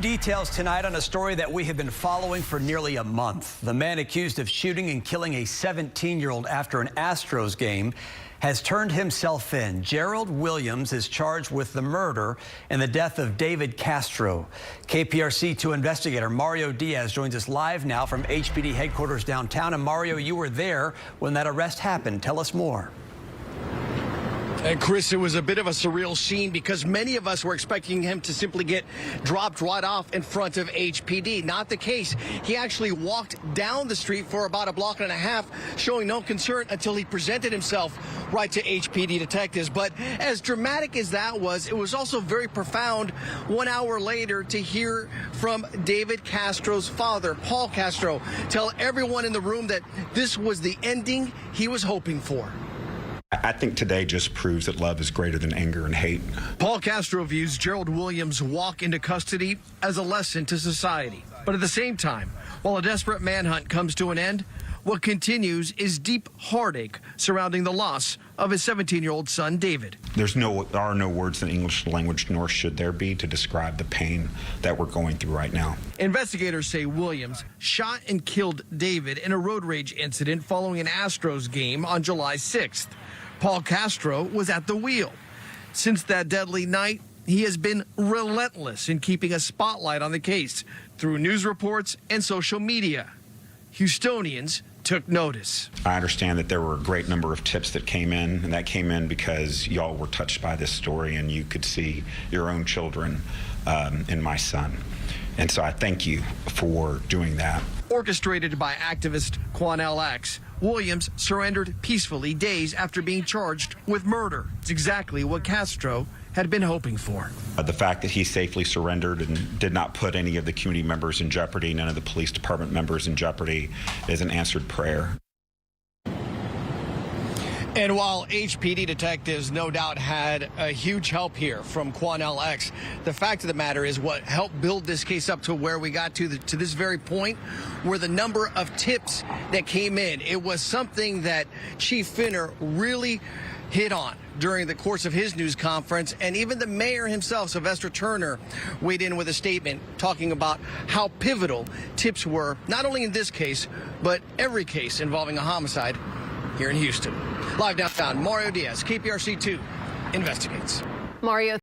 details tonight on a story that we have been following for nearly a month. The man accused of shooting and killing a 17-year-old after an Astros game has turned himself in. Gerald Williams is charged with the murder and the death of David Castro. KPRC 2 investigator Mario Diaz joins us live now from HPD headquarters downtown. And Mario, you were there when that arrest happened. Tell us more. And Chris, it was a bit of a surreal scene because many of us were expecting him to simply get dropped right off in front of HPD. Not the case. He actually walked down the street for about a block and a half, showing no concern until he presented himself right to HPD detectives. But as dramatic as that was, it was also very profound 1 hour later to hear from David Castro's father, Paul Castro, tell everyone in the room that this was the ending he was hoping for. I think today just proves that love is greater than anger and hate. Paul Castro views Gerald Williams' walk into custody as a lesson to society. But at the same time, while a desperate manhunt comes to an end, what continues is deep heartache surrounding the loss of his 17-year-old son, David. There are no words in the English language, nor should there be, to describe the pain that we're going through right now. Investigators say Williams shot and killed David in a road rage incident following an Astros game on July 6th. Paul Castro was at the wheel. Since that deadly night, he has been relentless in keeping a spotlight on the case through news reports and social media. Houstonians took notice. I understand that there were a great number of tips that came in, and that came in because y'all were touched by this story and you could see your own children in my son. And so I thank you for doing that. Orchestrated by activist Quanell X, Williams surrendered peacefully days after being charged with murder. It's exactly what Castro had been hoping for. The fact that he safely surrendered and did not put any of the community members in jeopardy, none of the police department members in jeopardy, is an answered prayer. And while HPD detectives no doubt had a huge help here from Quanell X, the fact of the matter is what helped build this case up to where we got to this very point were the number of tips that came in. It was something that Chief Finner really hit on during the course of his news conference, and even the mayor himself, Sylvester Turner, weighed in with a statement talking about how pivotal tips were, not only in this case, but every case involving a homicide here in Houston. Live downtown, Mario Diaz, KPRC 2 investigates. Mario.